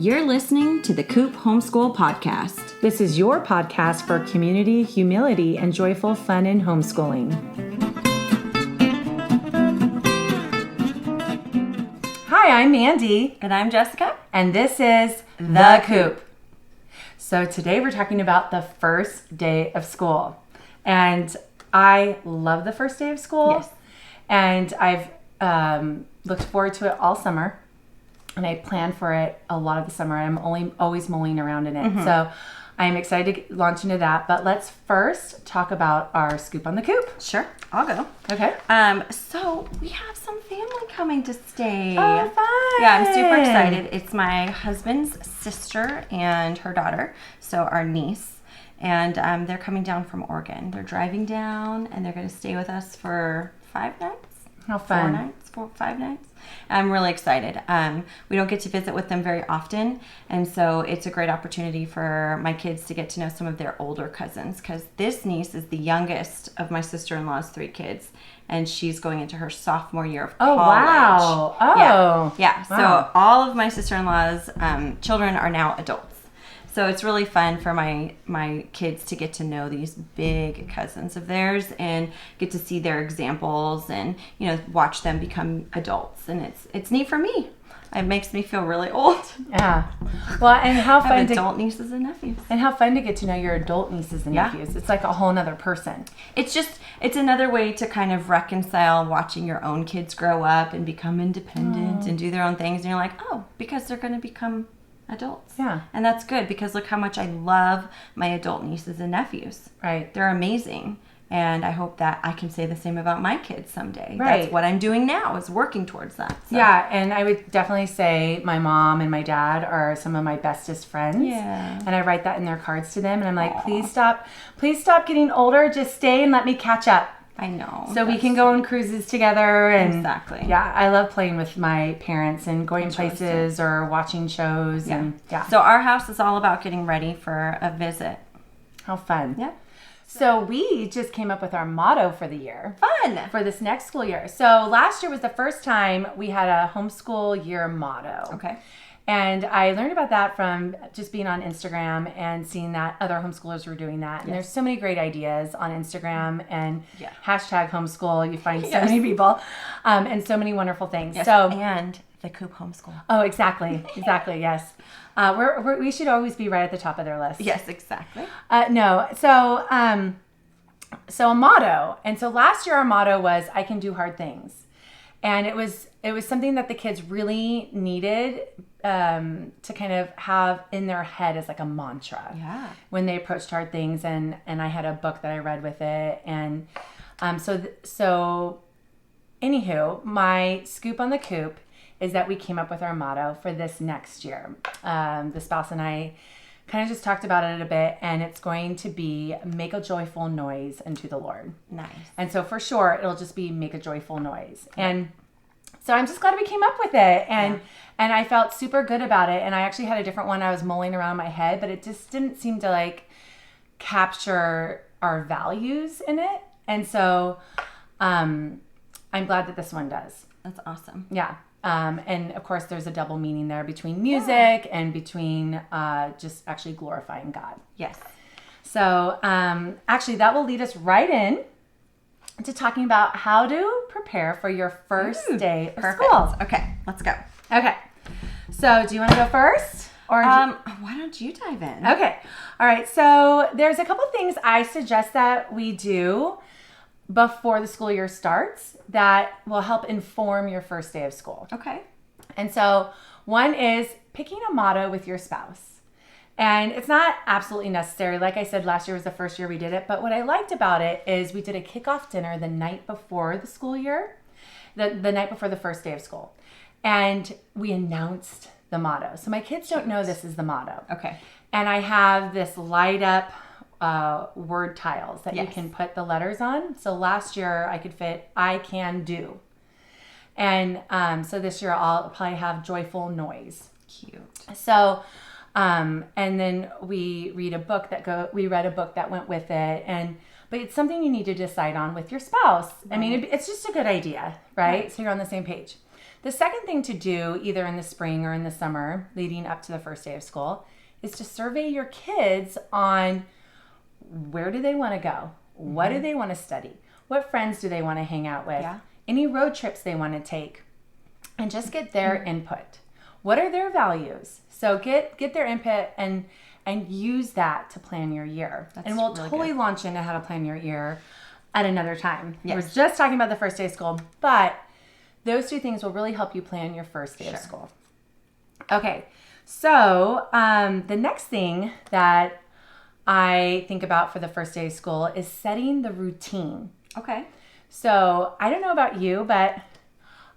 You're listening to the Coop Homeschool Podcast. This is your podcast for community, humility, and joyful fun in homeschooling. Hi, I'm Mandy. And I'm Jessica. And this is The Coop. So today we're talking about the first day of school. And I love the first day of school. Yes. And I've looked forward to it all summer. And I plan for it a lot of the summer. I'm always mulling around in it. Mm-hmm. So I'm excited to launch into that. But let's first talk about our scoop on the coop. Sure, I'll go. Okay. So we have some family coming to stay. Oh, fun. Yeah, I'm super excited. It's my husband's sister and her daughter, so our niece. And they're coming down from Oregon. They're driving down, and they're going to stay with us for 5 nights. How fun. 5 nights. I'm really excited. We don't get to visit with them very often, and so it's a great opportunity for my kids to get to know some of their older cousins, because this niece is the youngest of my sister-in-law's 3 kids, and she's going into her sophomore year of college. Oh, wow. Oh. Yeah. Wow. So all of my sister-in-law's children are now adults. So it's really fun for my kids to get to know these big cousins of theirs and get to see their examples and, watch them become adults. And it's neat for me. It makes me feel really old. Yeah. Well, and how fun adult nieces and nephews. And how fun to get to know your adult nieces and nephews. It's like a whole nother person. It's another way to kind of reconcile watching your own kids grow up and become independent and do their own things. And you're like, oh, because they're going to become adults. Yeah. And that's good, because look how much I love my adult nieces and nephews. Right. They're amazing. And I hope that I can say the same about my kids someday. Right. That's what I'm doing now, is working towards that. So. Yeah, and I would definitely say my mom and my dad are some of my bestest friends. Yeah. And I write that in their cards to them, and I'm like, Please stop getting older, just stay and let me catch up. I know. So we can go on cruises together. And exactly. Yeah, I love playing with my parents and going places or watching shows. Yeah. And yeah. So our house is all about getting ready for a visit. How fun. Yeah. So we just came up with our motto for the year. Fun. For this next school year. So last year was the first time we had a homeschool year motto. Okay. And I learned about that from just being on Instagram and seeing that other homeschoolers were doing that. And there's so many great ideas on Instagram and hashtag homeschool. You find so many people and so many wonderful things. Yes. So and the Coop homeschool. Oh, exactly. Yes. We should always be right at the top of their list. Yes, exactly. No. So a motto. And so last year our motto was, I can do hard things. And it was something that the kids really needed to kind of have in their head as like a mantra. Yeah. When When they approached hard things, and I had a book that I read with it, and so anywho, my scoop on the coop is that we came up with our motto for this next year. The spouse and I kind of just talked about it a bit, and it's going to be make a joyful noise unto the Lord. Nice. And so for sure, it'll just be make a joyful noise. And so I'm just glad we came up with it. And I felt super good about it. And I actually had a different one I was mulling around in my head, but it just didn't seem to like capture our values in it. And so I'm glad that this one does. That's awesome. Yeah. And of course, there's a double meaning there between music and between just actually glorifying God. Yes. So actually, that will lead us right in to talking about how to prepare for your first day of school. Okay, let's go. Okay. So do you want to go first? Or why don't you dive in? Okay. All right. So there's a couple things I suggest that we do before the school year starts that will help inform your first day of school. Okay. And so one is picking a motto with your spouse. And it's not absolutely necessary. Like I said, last year was the first year we did it. But what I liked about it is we did a kickoff dinner the night before the school year, the night before the first day of school. And we announced the motto. So my kids don't know this is the motto. Okay. And I have this light up word tiles that you can put the letters on. So last year I could fit I can do. And so this year I'll probably have joyful noise. Cute. So and then we read a book that went with it, but it's something you need to decide on with your spouse. I mean, it's just a good idea, right? So you're on the same page. The second thing to do, either in the spring or in the summer, leading up to the first day of school, is to survey your kids on where do they want to go? What do they want to study? What friends do they want to hang out with? Yeah. Any road trips they want to take? And just get their input. What are their values? So get their input and use that to plan your year. And we'll really totally good. launch into how to plan your year at another time. Yes. We're just talking about the first day of school, but those two things will really help you plan your first day of school. Okay, so the next thing that I think about for the first day of school is setting the routine. Okay. So I don't know about you, but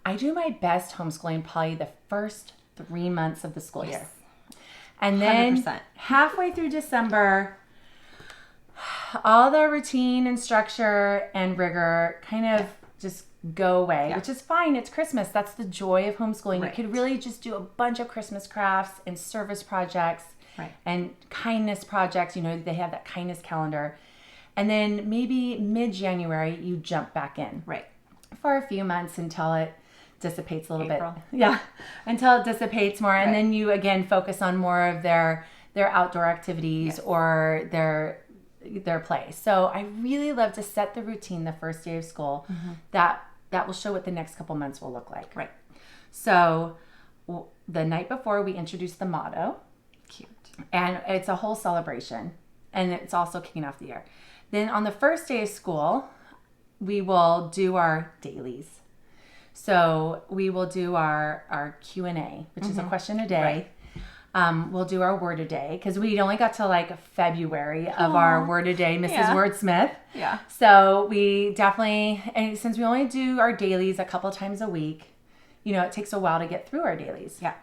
I do my best homeschooling probably the first 3 months of the school year. And then 100%. halfway through December, all the routine and structure and rigor kind of just go away, which is fine. It's Christmas. That's the joy of homeschooling. Right. You could really just do a bunch of Christmas crafts and service projects and kindness projects. You know, they have that kindness calendar. And then maybe mid-January, you jump back in. Right. For a few months until it dissipates a little April. bit. Yeah. Until it dissipates more. And then you again focus on more of their outdoor activities or their play. So I really love to set the routine the first day of school that will show what the next couple months will look like. Right. So the night before we introduce the motto. Cute. And it's a whole celebration. And it's also kicking off the year. Then on the first day of school, we will do our dailies. So we will do our Q&A, which is a question a day. We'll do our word a day because we only got to like February of our word a day, Mrs. Wordsmith. Yeah. So we definitely, and since we only do our dailies a couple times a week, you know, it takes a while to get through our dailies. Yeah.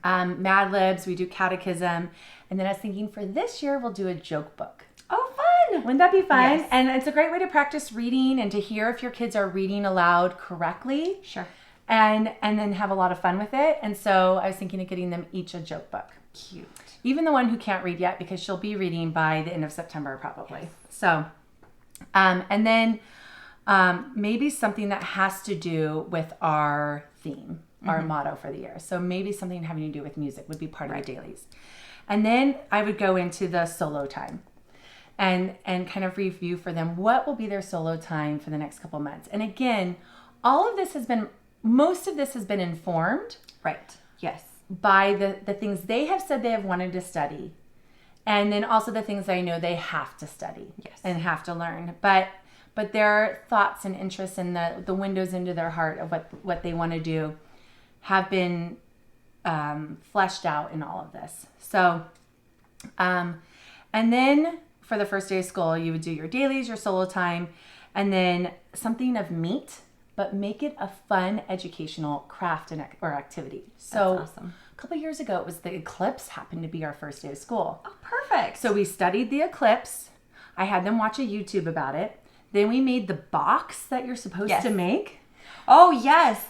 Mad Libs, we do catechism. And then I was thinking for this year, we'll do a joke book. Oh, fun. Wouldn't that be fun? Yes. And it's a great way to practice reading and to hear if your kids are reading aloud correctly. Sure. And then have a lot of fun with it. And so I was thinking of getting them each a joke book. Cute. Even the one who can't read yet, because she'll be reading by the end of September probably. So, and then maybe something that has to do with our theme, our motto for the year. So maybe something having to do with music would be part of the dailies. And then I would go into the solo time and kind of review for them what will be their solo time for the next couple months. And again, most of this has been informed Right. Yes. by the things they have said they have wanted to study. And then also the things I know they have to study and have to learn. But their thoughts and interests and the windows into their heart of what they want to do have been fleshed out in all of this. So, and then for the first day of school, you would do your dailies, your solo time, and then something of meat, but make it a fun educational craft or activity. So That's awesome. a couple years ago, it was the eclipse happened to be our first day of school. Oh, perfect. So we studied the eclipse. I had them watch a YouTube about it. Then we made the box that you're supposed to make. Oh, yes.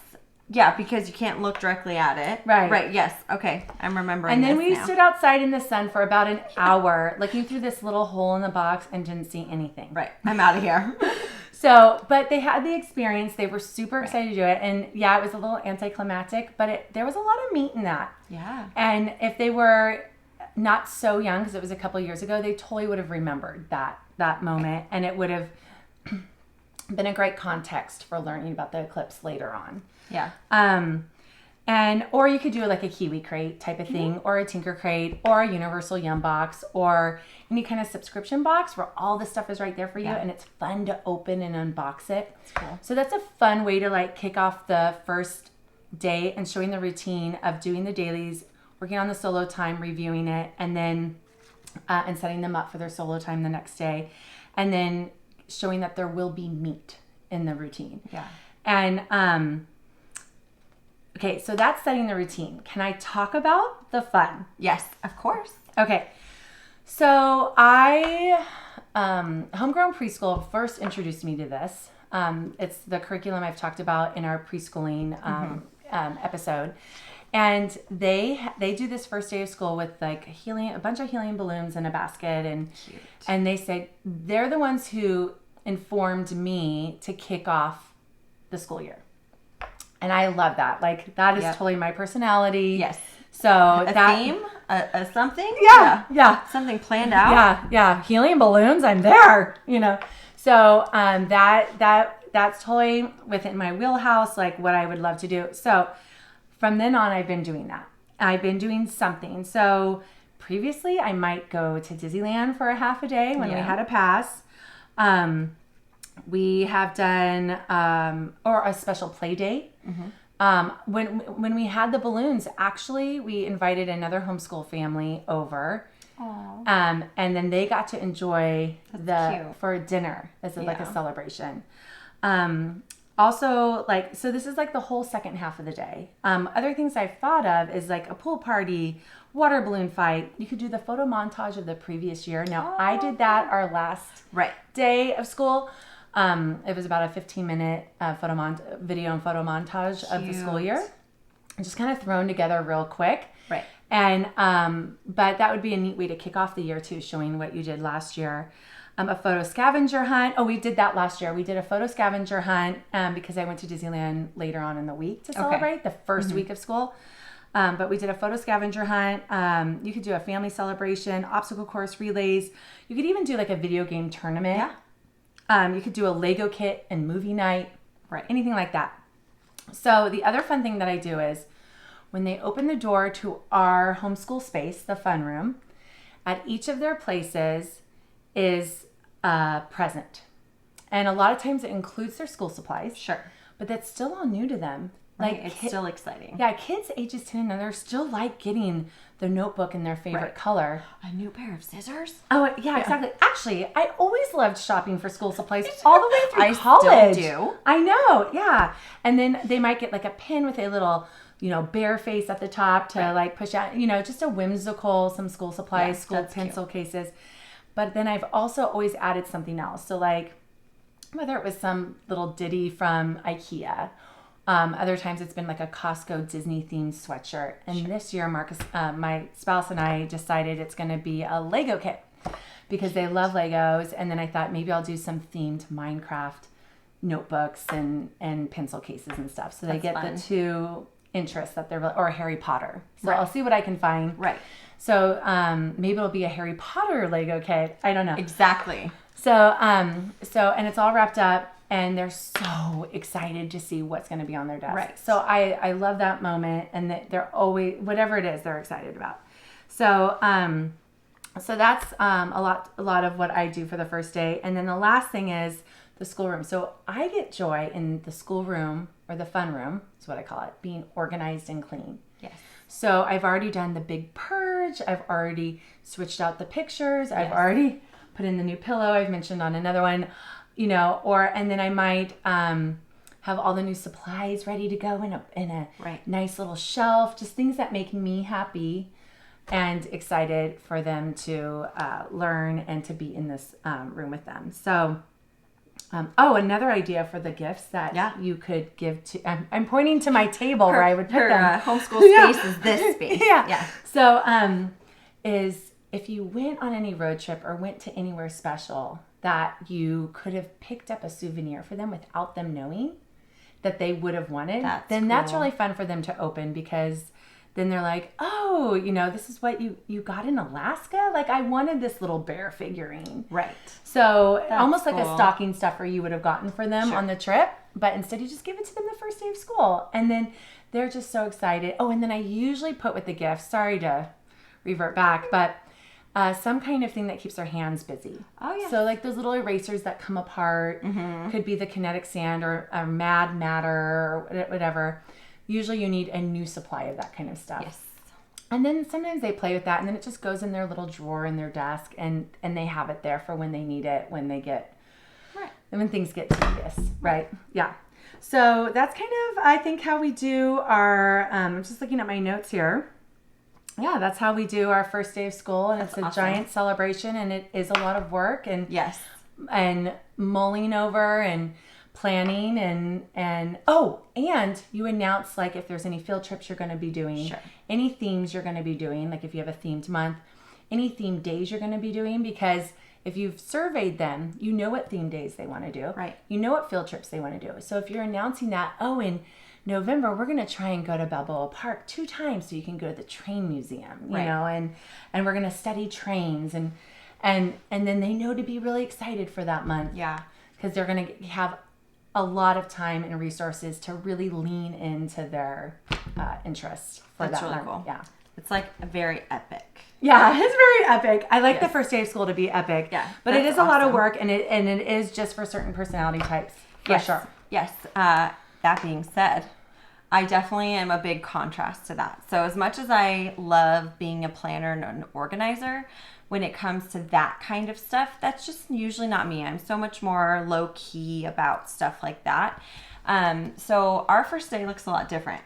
Yeah, because you can't look directly at it. Right. Right, yes. Okay, I'm remembering And then this we now. stood outside in the sun for about an hour looking through this little hole in the box and didn't see anything. Right, I'm out of here. So, but they had the experience. They were super excited to do it. And yeah, it was a little anticlimactic, but there was a lot of meat in that. Yeah. And if they were not so young, because it was a couple years ago, they totally would have remembered that moment. And it would have been a great context for learning about the eclipse later on. Yeah. Or you could do like a Kiwi crate type of thing, or a Tinker crate, or a Universal Yum box, or any kind of subscription box where all the stuff is right there for you, and it's fun to open and unbox it. That's cool. So that's a fun way to like kick off the first day and showing the routine of doing the dailies, working on the solo time, reviewing it, and then and setting them up for their solo time the next day, and then showing that there will be meat in the routine. Yeah. And okay, so that's setting the routine. Can I talk about the fun? Yes, of course. Okay, so Homegrown Preschool first introduced me to this. It's the curriculum I've talked about in our preschooling episode. And they do this first day of school with like a bunch of helium balloons in a basket. And they say they're the ones who informed me to kick off the school year. And I love that. Like, that is totally my personality. Yes. So a that theme, a something. Yeah. Something planned out. Yeah. Helium balloons. I'm there. So that's totally within my wheelhouse. Like what I would love to do. So from then on, I've been doing that. I've been doing something. So previously, I might go to Disneyland for a half a day when we had a pass. We have done or a special play date. When we had the balloons, actually, we invited another homeschool family over. And then they got to enjoy for dinner as like a celebration. Also, like, so this is like the whole second half of the day. Other things I've thought of is like a pool party, water balloon fight. You could do the photo montage of the previous year. Now, I did that our last day of school. It was about a 15-minute video and photo montage of the school year. Just kind of thrown together real quick. Right. And, but that would be a neat way to kick off the year too, showing what you did last year. A photo scavenger hunt. Oh, we did that last year. We did a photo scavenger hunt because I went to Disneyland later on in the week to celebrate the first week of school. But we did a photo scavenger hunt. You could do a family celebration, obstacle course relays. You could even do like a video game tournament. Yeah. You could do a Lego kit and movie night. Right. Anything like that. So the other fun thing that I do is when they open the door to our homeschool space, the fun room, at each of their places is a present. And a lot of times it includes their school supplies. Sure. But that's still all new to them. Like it's still exciting. Yeah, kids ages 10 and under still like getting the notebook in their favorite color. A new pair of scissors? Oh, yeah, exactly. Actually, I always loved shopping for school supplies all the way through college. Still do. I know, yeah. And then they might get like a pin with a little, bear face at the top to like push out, just a whimsical, some school supplies, school pencil cases. But then I've also always added something else. So like whether it was some little ditty from IKEA, other times it's been like a Costco Disney themed sweatshirt. And this year, Marcus, my spouse and I decided it's going to be a Lego kit because they love Legos. And then I thought maybe I'll do some themed Minecraft notebooks and pencil cases and stuff. So they get the two interests that they're, or Harry Potter. So I'll see what I can find. Right. So maybe it'll be a Harry Potter Lego kit. I don't know. Exactly. So and it's all wrapped up. And they're so excited to see what's going to be on their desk. Right. So I love that moment, and that they're always, whatever it is, they're excited about. So so that's a lot of what I do for the first day. And then the last thing is the schoolroom. So I get joy in the schoolroom, or the fun room, is what I call it, being organized and clean. Yes. So I've already done the big purge. I've already switched out the pictures. I've already put in the new pillow I've mentioned on another one. And then I might have all the new supplies ready to go in a nice little shelf, just things that make me happy and excited for them to learn and to be in this room with them. So, another idea for the gifts that you could give to, I'm pointing to my table where I would put them. Homeschool space is this space. Yeah. So, is if you went on any road trip or went to anywhere special, that you could have picked up a souvenir for them without them knowing that they would have wanted, that's really fun for them to open, because then they're like, oh, this is what you got in Alaska? Like, I wanted this little bear figurine. Right. So almost like a stocking stuffer you would have gotten for them on the trip, but instead you just give it to them the first day of school. And then they're just so excited. Oh, and then I usually put with the gifts, sorry to revert back, but some kind of thing that keeps their hands busy. Oh, yeah. So like those little erasers that come apart, could be the kinetic sand or mad matter or whatever. Usually you need a new supply of that kind of stuff. Yes. And then sometimes they play with that, and then it just goes in their little drawer in their desk, and they have it there for when they need it, when they get, and when things get tedious, right? Yeah. So that's kind of, I think, how we do our, I'm just looking at my notes here. Yeah, that's how we do our first day of school, and it's a giant celebration, and it is a lot of work, and and mulling over and planning and you announce like if there's any field trips you're going to be doing, any themes you're going to be doing, like if you have a themed month, any themed days you're going to be doing, because if you've surveyed them, what theme days they want to do. Right. You know what field trips they want to do. So if you're announcing that, in November, we're going to try and go to Balboa Park 2 times so you can go to the train museum, you know, and we're going to study trains and then they know to be really excited for that month. Yeah. Because they're going to have a lot of time and resources to really lean into their interest for That's that really month. cool. Yeah. It's like very epic. Yeah, it's very epic. I like the first day of school to be epic. Yeah, but it that's is a lot of awesome. work, and it is just for certain personality types, for sure. Yes. That being said, I definitely am a big contrast to that. So as much as I love being a planner and an organizer, when it comes to that kind of stuff, that's just usually not me. I'm so much more low key about stuff like that. So our first day looks a lot different.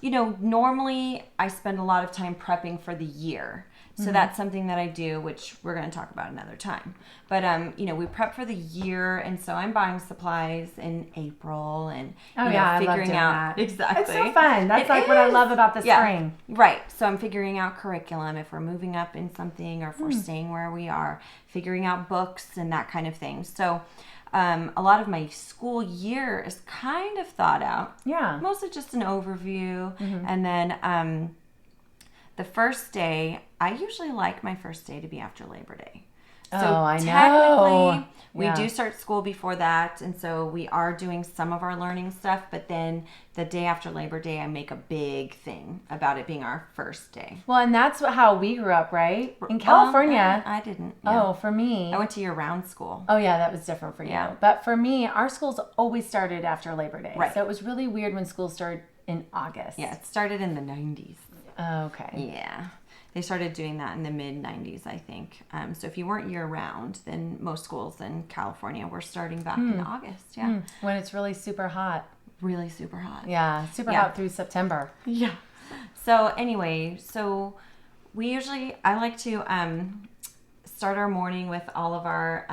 You know, normally I spend a lot of time prepping for the year. So that's something that I do, which we're going to talk about another time. But, you know, we prep for the year. And so I'm buying supplies in April and figuring I love doing out. that. Exactly. It's so fun. That's what I love about the spring. Right. So I'm figuring out curriculum, if we're moving up in something or if we're staying where we are, figuring out books and that kind of thing. So a lot of my school year is kind of thought out. Yeah. Mostly just an overview. And then the first day, I usually like my first day to be after Labor Day. So I know. technically, we Yeah. do start school before that. And so we are doing some of our learning stuff. But then the day after Labor Day, I make a big thing about it being our first day. Well, and that's how we grew up, right? In California. I didn't. Yeah. Oh, for me. I went to year-round school. Oh, yeah, that was different for you. Yeah. But for me, our schools always started after Labor Day. Right. So it was really weird when school started in August. Yeah, it started in the 90s. Oh, okay. Yeah. They started doing that in the mid-90s, I think. So if you weren't year-round, then most schools in California were starting back in August. Yeah. When it's really super hot. Really super hot. Yeah, super hot through September. Yeah. So anyway, I like to start our morning with all of our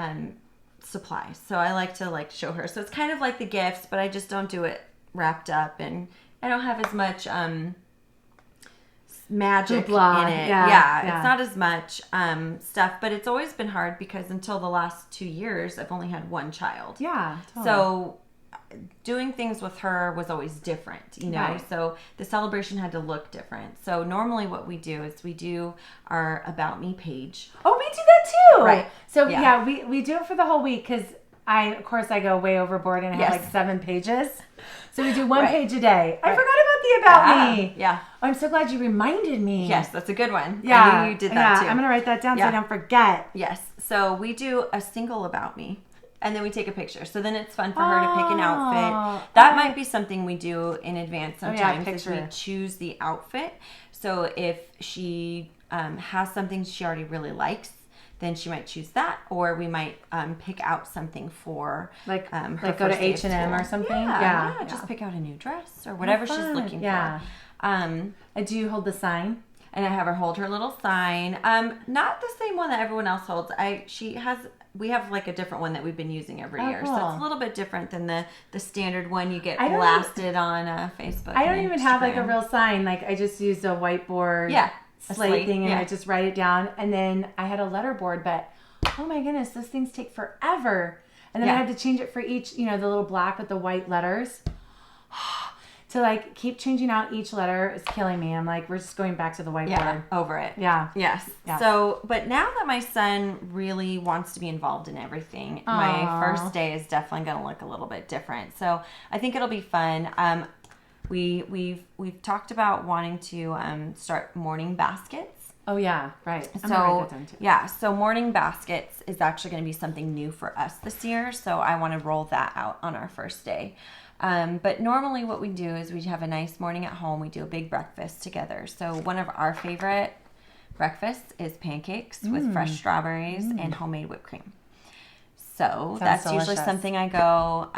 supplies. So I like to show her. So it's kind of like the gifts, but I just don't do it wrapped up, and I don't have as much magic Hoopla. in it. Yeah. It's not as much stuff, but it's always been hard because until the last 2 years, I've only had one child. Yeah, totally. So doing things with her was always different, you know. Right. So the celebration had to look different. So normally what we do is we do our About Me page. Oh, we do that too. Right. So Yeah. we do it for the whole week because I go way overboard and I have Yes. like 7 pages. So we do one Right. page a day. I Right. forgot about the About Me. Yeah. Oh, I'm so glad you reminded me. Yes, that's a good one. Yeah. I knew you did that too. I'm going to write that down so Yeah. I don't forget. Yes. So we do a single About Me. And then we take a picture. So then it's fun for her to pick an outfit. That might be something we do in advance sometimes. Is we picture. choose the outfit. So if she has something she already really likes, then she might choose that. Or we might pick out something for her like go to first day of H&M or school. something? Yeah, Yeah. just pick out a new dress or whatever she's fun. looking Yeah. for. Do you hold the sign? And I have her hold her little sign. Not the same one that everyone else holds. We have like a different one that we've been using every year. So cool. it's a little bit different than the standard one you get I don't blasted on Facebook. I don't and even have like a Instagram. real sign. Like I just used a whiteboard a slate thing and yeah. I just write it down. And then I had a letter board, but oh my goodness, those things take forever. And then I Yeah. had to change it for each, the little black with the white letters. To keep changing out each letter is killing me. I'm like, we're just going back to the whiteboard. Yeah, over it. Yeah. Yes. Yeah. So, but now that my son really wants to be involved in everything, my first day is definitely going to look a little bit different. So I think it'll be fun. We've talked about wanting to start morning baskets. Oh yeah, right. I'm gonna write that down too. Yeah, so morning baskets is actually going to be something new for us this year. So I want to roll that out on our first day. But normally what we do is we have a nice morning at home. We do a big breakfast together. So one of our favorite breakfasts is pancakes with fresh strawberries and homemade whipped cream. So that's usually delicious. something I go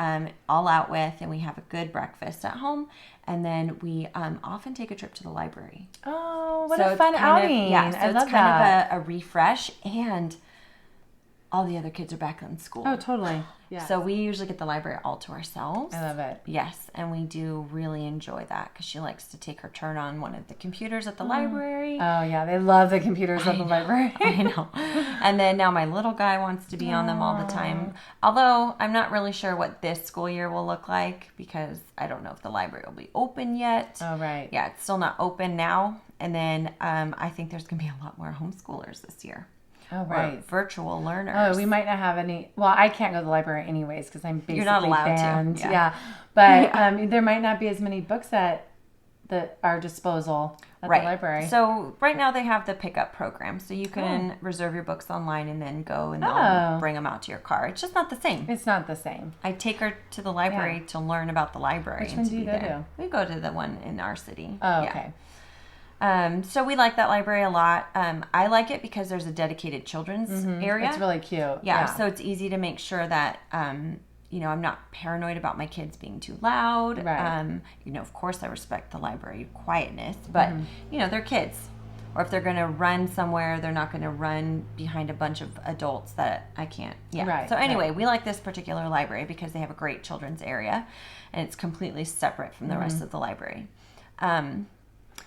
all out with, and we have a good breakfast at home. And then we often take a trip to the library. Oh, what So a it's fun kind of- outing. Yeah, so I it's love kind that. of a refresh. And all the other kids are back in school. Oh, totally. Yeah. So we usually get the library all to ourselves. I love it. Yes, and we do really enjoy that because she likes to take her turn on one of the computers at the library. Oh, yeah. They love the computers at the library. I know. And then now my little guy wants to be on them all the time. Although I'm not really sure what this school year will look like because I don't know if the library will be open yet. Oh, right. Yeah, it's still not open now. And then I think there's going to be a lot more homeschoolers this year. Oh, right. Or virtual learners. Oh, we might not have any. Well, I can't go to the library anyways because I'm basically You're not allowed banned. to. Yeah. But there might not be as many books at our disposal at the library. So right now they have the pickup program. So you can reserve your books online and then go and they'll bring them out to your car. It's just not the same. It's not the same. I take her to the library to learn about the library. Which one do you go to? We go to the one in our city. Oh, okay. So we like that library a lot. I like it because there's a dedicated children's area. It's really cute. Yeah, so it's easy to make sure that, I'm not paranoid about my kids being too loud. Right. Of course I respect the library quietness, but, they're kids. Or if they're going to run somewhere, they're not going to run behind a bunch of adults that I can't. Yeah. Right, So anyway, we like this particular library because they have a great children's area, and it's completely separate from the rest of the library.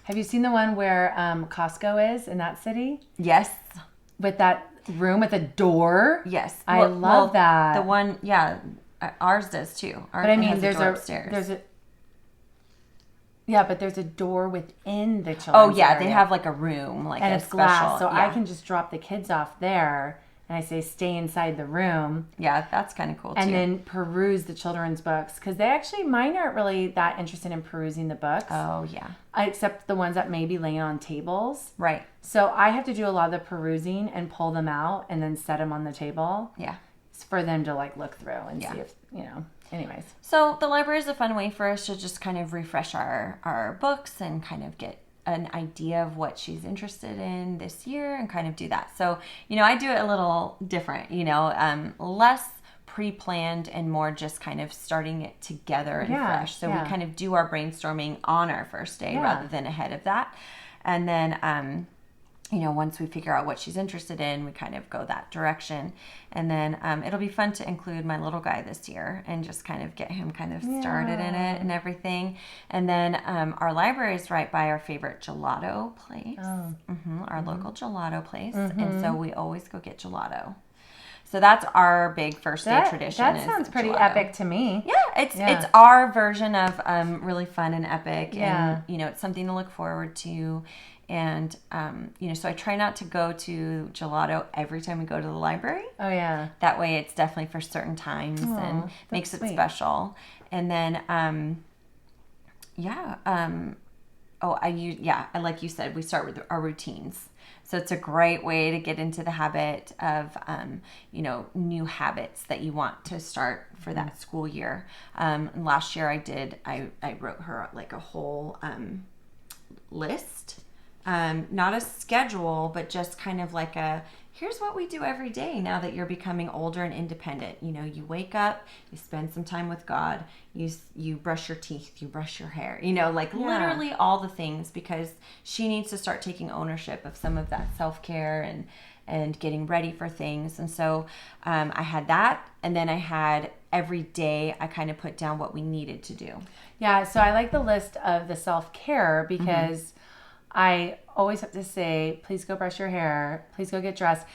Have you seen the one where Costco is in that city? Yes. With that room with a door? Yes. I love that. The one, ours does too. Ours But I mean, has a door upstairs. But there's a door within the children's Oh, yeah. area. They have like a room, like and a it's special. glass, so yeah. I can just drop the kids off there, and I say stay inside the room. Yeah, that's kind of cool too. And then peruse the children's books, because mine aren't really that interested in perusing the books. Oh, yeah. Except the ones that may be laying on tables. Right. So I have to do a lot of the perusing and pull them out and then set them on the table. Yeah. For them to look through and see if, anyways. So the library is a fun way for us to just kind of refresh our books and kind of get an idea of what she's interested in this year and kind of do that. So, I do it a little different, less pre-planned and more just kind of starting it together and fresh. So we kind of do our brainstorming on our first day rather than ahead of that. And then, once we figure out what she's interested in, we kind of go that direction. And then it'll be fun to include my little guy this year and just kind of get him kind of started in it and everything. And then our library is right by our favorite gelato place, our local gelato place. And so we always go get gelato. So that's our big first day tradition. That sounds pretty epic to me. Yeah, it's our version of really fun and epic. Yeah. And, it's something to look forward to. And, so I try not to go to gelato every time we go to the library. Oh, yeah. That way it's definitely for certain times and makes it special. And then, like you said, we start with our routines. So it's a great way to get into the habit of, new habits that you want to start for that school year. Last year I wrote her like a whole list. Not a schedule, but just kind of like here's what we do every day now that you're becoming older and independent. You wake up, you spend some time with God, you brush your teeth, you brush your hair, literally all the things, because she needs to start taking ownership of some of that self-care and getting ready for things. And so I had that, and then I had every day I kind of put down what we needed to do. Yeah, so I like the list of the self-care because I always have to say, please go brush your hair, please go get dressed.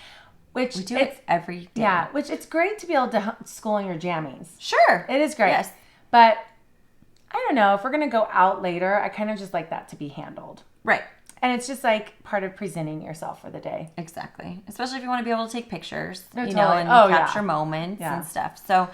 Which we do it every day. Yeah, which it's great to be able to school in your jammies. Sure. It is great. Yes. But I don't know, if we're going to go out later, I kind of just like that to be handled. Right. And it's just like part of presenting yourself for the day. Exactly. Especially if you want to be able to take pictures, and capture moments and stuff. So,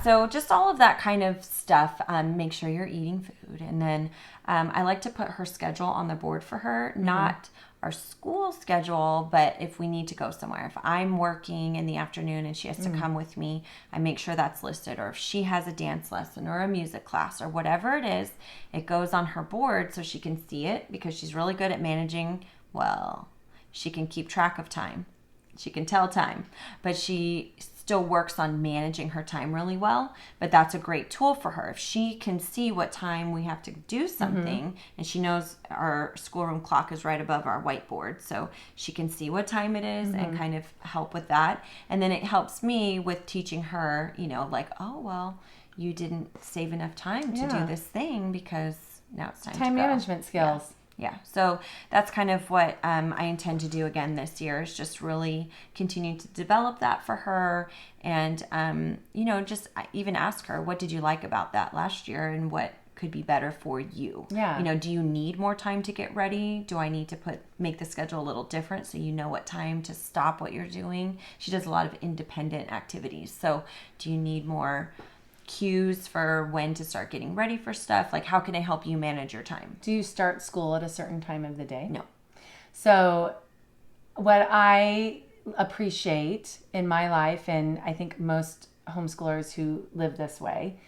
so just all of that kind of stuff. Make sure you're eating food. And then I like to put her schedule on the board for her, not our school schedule, but if we need to go somewhere. If I'm working in the afternoon and she has to come with me, I make sure that's listed. Or if she has a dance lesson or a music class or whatever it is, it goes on her board so she can see it, because she's really good at managing. Well, she can keep track of time. She can tell time, but she still works on managing her time really well, but that's a great tool for her. If she can see what time we have to do something, and she knows our schoolroom clock is right above our whiteboard, so she can see what time it is and kind of help with that. And then it helps me with teaching her, like, oh, well, you didn't save enough time to do this thing because now it's time to go. Time management skills. Yeah, so that's kind of what I intend to do again this year, is just really continue to develop that for her, and just even ask her, what did you like about that last year, and what could be better for you? Yeah. Do you need more time to get ready? Do I need to make the schedule a little different so you know what time to stop what you're doing? She does a lot of independent activities, so do you need more cues for when to start getting ready for stuff? Like, how can I help you manage your time? Do you start school at a certain time of the day? No. So what I appreciate in my life, and I think most homeschoolers who live this way,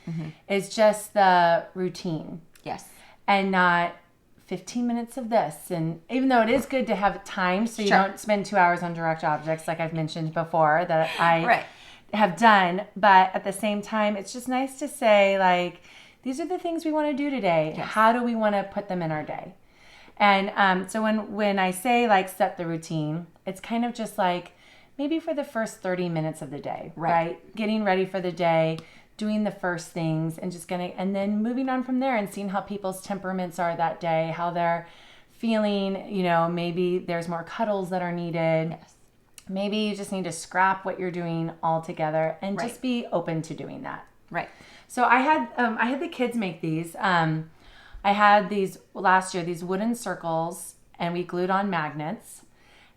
is just the routine. Yes. And not 15 minutes of this. And even though it is good to have time so you don't spend 2 hours on direct objects, like I've mentioned before, that I have done, but at the same time, it's just nice to say, like, these are the things we want to do today. Yes. How do we want to put them in our day? And so when I say, like, set the routine, it's kind of just like maybe for the first 30 minutes of the day, right? Getting ready for the day, doing the first things, and and then moving on from there and seeing how people's temperaments are that day, how they're feeling. Maybe there's more cuddles that are needed. Yes. Maybe you just need to scrap what you're doing altogether and just be open to doing that. Right. So I had the kids make these. I had these last year, these wooden circles, and we glued on magnets.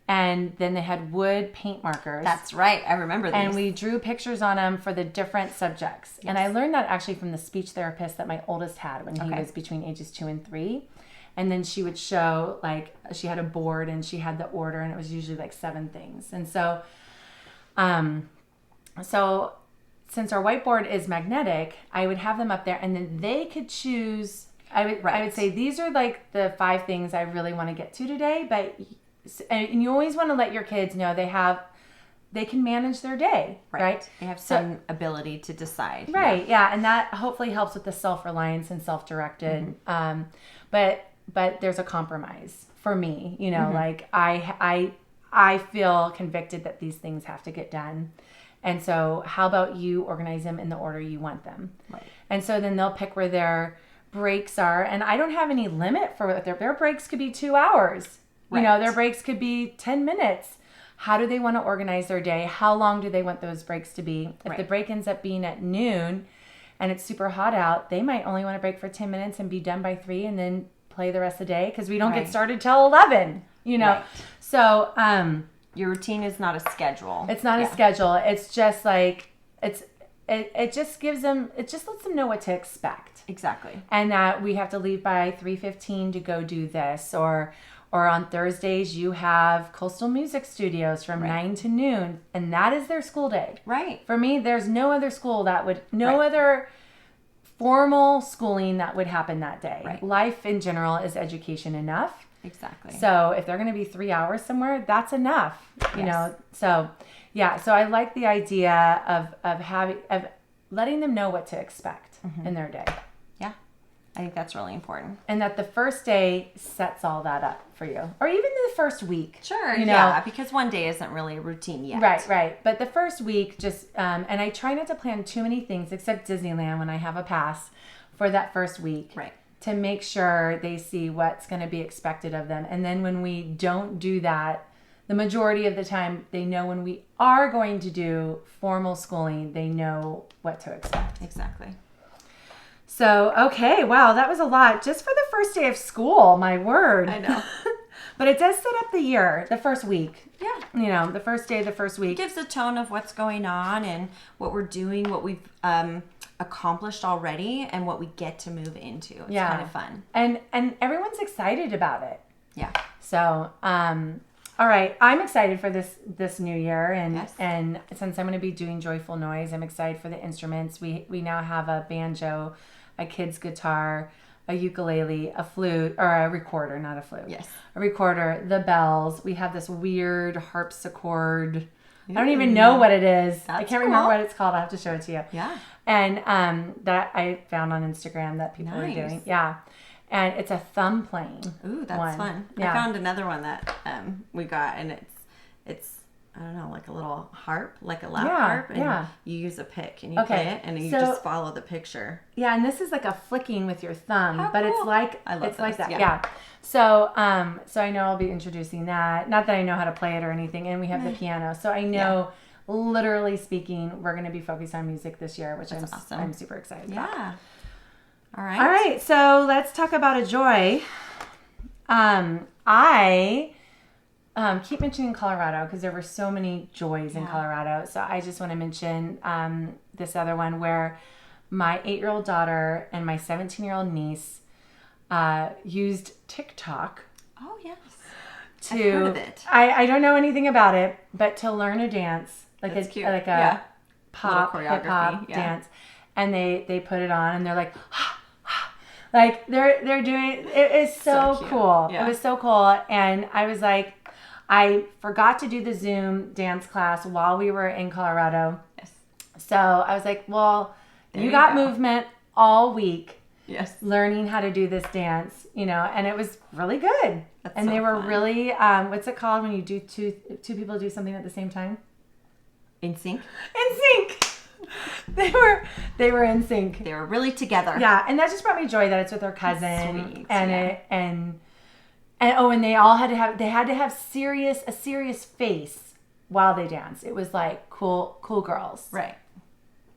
And then they had wood paint markers. That's right. I remember these. And we drew pictures on them for the different subjects. Yes. And I learned that actually from the speech therapist that my oldest had when he was between ages 2 and 3. And then she would show, like, she had a board and she had the order, and it was usually like 7 things. And so, since our whiteboard is magnetic, I would have them up there, and then they could choose. I would say, these are like the 5 things I really want to get to today. And you always want to let your kids know they can manage their day, right? They have some ability to decide. Right, yeah. And that hopefully helps with the self-reliance and self-directed. But there's a compromise for me, like I feel convicted that these things have to get done. And so how about you organize them in the order you want them? Right. And so then they'll pick where their breaks are. And I don't have any limit for what their breaks could be 2 hours. Right. Their breaks could be 10 minutes. How do they want to organize their day? How long do they want those breaks to be? If the break ends up being at noon and it's super hot out, they might only want to break for 10 minutes and be done by 3 and then play the rest of the day, because we don't get started till 11, Right. So your routine is not a schedule. It's not a schedule. It's just like it just gives them, it just lets them know what to expect. Exactly. And that we have to leave by 3:15 to go do this, or on Thursdays you have Coastal Music Studios from 9 to noon, and that is their school day. Right. For me, there's no other school other formal schooling that would happen that day. Right. Life in general is education enough. Exactly. So if they're going to be 3 hours somewhere, that's enough. You know. So so I like the idea of letting them know what to expect in their day. Yeah. I think that's really important. And that the first day sets all that up for you. Or even the first week. Sure, yeah, because one day isn't really a routine yet. Right. But the first week, just, and I try not to plan too many things except Disneyland when I have a pass for that first week. Right. To make sure they see what's going to be expected of them. And then when we don't do that, the majority of the time, they know when we are going to do formal schooling, they know what to expect. Exactly. So, okay, wow, that was a lot just for the first day of school, my word. I know. But it does set up the year, the first week. Yeah. The first day, the first week. It gives a tone of what's going on and what we're doing, what we've accomplished already, and what we get to move into. It's kind of fun. And everyone's excited about it. Yeah. So, all right, I'm excited for this new year, and since I'm going to be doing Joyful Noise, I'm excited for the instruments. We now have a banjo, a kid's guitar, a ukulele, a flute, or a recorder, not a flute. Yes. A recorder, the bells. We have this weird harpsichord I don't even know what it is. I That's can't cool. remember what it's called. I'll have to show it to you. Yeah. And that I found on Instagram that people are doing. Yeah. And it's a thumb playing. Ooh, that's fun. Yeah. I found another one that we got, and it's I don't know, like a little harp, like a lap harp, and you use a pick and you play it, and you just follow the picture. Yeah, and this is like a flicking with your thumb, but cool. it's like I love it's like those, that. yeah. So so I know I'll be introducing that. Not that I know how to play it or anything, and we have the piano, so I know. Literally speaking, we're going to be focused on music this year, which awesome. I'm super excited about. Yeah. All right. All right, so let's talk about a joy. I keep mentioning Colorado because there were so many joys in Colorado. So I just want to mention this other one where my 8-year-old daughter and my 17-year-old niece used TikTok. Oh, yes. To, I've heard of it. I don't know anything about it, but to learn a dance, like That's a cute. pop, Little hip hop choreography, dance, and they put it on and they're like, like they're doing it is so cool. Yeah. It was so cool, and I was like, I forgot to do the Zoom dance class while we were in Colorado. Yes. So I was like, well, you go. movement all week. Yes. Learning how to do this dance, and it was really good. That's and so they were fun. really, what's it called when you do two people do something at the same time? In sync. In sync. They were in sync. They were really together. Yeah, and that just brought me joy that it's with her cousin. Sweet, and they all had to have a serious face while they danced. It was like cool girls. Right.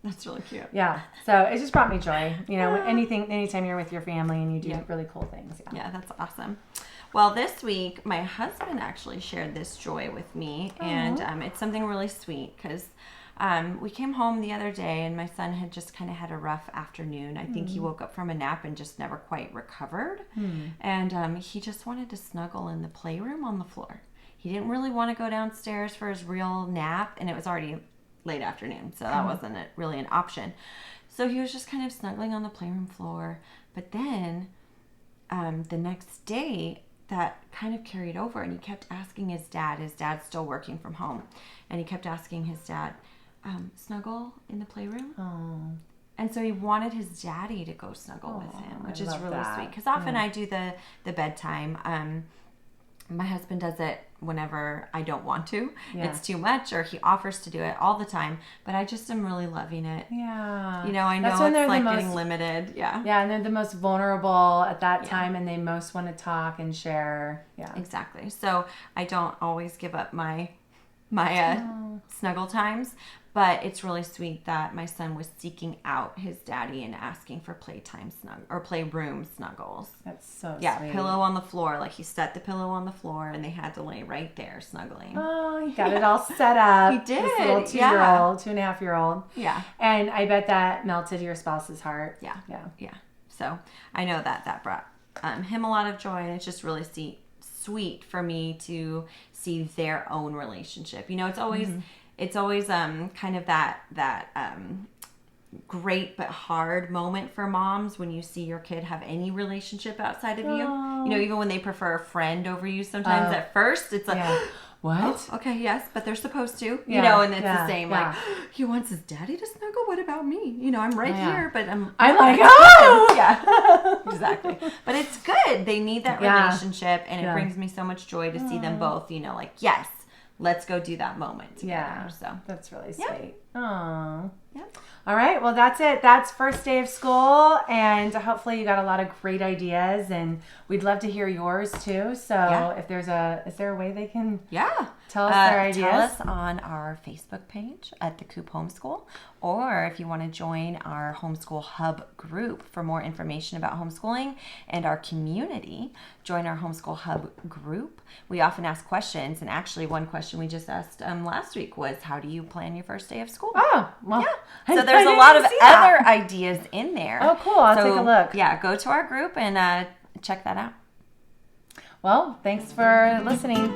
That's really cute. Yeah. So it just brought me joy. Anytime you're with your family and you do really cool things. Yeah, that's awesome. Well, this week, my husband actually shared this joy with me, and it's something really sweet because we came home the other day, and my son had just kind of had a rough afternoon. I think he woke up from a nap and just never quite recovered, and he just wanted to snuggle in the playroom on the floor. He didn't really want to go downstairs for his real nap, and it was already late afternoon, so that wasn't really an option. So he was just kind of snuggling on the playroom floor, but then the next day, that kind of carried over, and he kept asking his dad's still working from home, and he kept asking his dad, snuggle in the playroom? Oh. And so he wanted his daddy to go snuggle with him, which is really sweet. Because often I do the bedtime. My husband does it whenever I don't want to. Yeah. It's too much, or he offers to do it all the time. But I just am really loving it. Yeah. I know it's like getting limited. Yeah. Yeah, and they're the most vulnerable at that time, and they most want to talk and share. Yeah. Exactly. So I don't always give up my snuggle times, but it's really sweet that my son was seeking out his daddy and asking for playroom snuggles. That's so sweet. Yeah, pillow on the floor. Like he set the pillow on the floor and they had to lay right there snuggling. Oh, he got it all set up. He did. This little 2.5-year-old. Yeah. And I bet that melted your spouse's heart. Yeah. So I know that brought him a lot of joy, and it's just really sweet for me to see their own relationship. It's always kind of that great but hard moment for moms when you see your kid have any relationship outside of you. Even when they prefer a friend over you sometimes at first, it's like, what? Oh, okay, yes, but they're supposed to. And it's the same. Like, he wants his daddy to snuggle. What about me? I'm right here, but I'm like, oh! Yeah, exactly. But it's good. They need that relationship, and it brings me so much joy to see them both, like, yes, let's go do that moment together. Yeah, so that's really sweet. Oh. Yeah. All right. Well, that's it. That's first day of school, and hopefully you got a lot of great ideas, and we'd love to hear yours too. So if is there a way they can tell us their ideas? Tell us on our Facebook page at the Coop Homeschool, or if you want to join our Homeschool Hub group for more information about homeschooling and our community, join our Homeschool Hub group. We often ask questions, and actually one question we just asked last week was, how do you plan your first day of school? Oh, well. Yeah. So there's a lot of other ideas in there. Oh, cool. I'll take a look. Yeah, go to our group and check that out. Well, thanks for listening.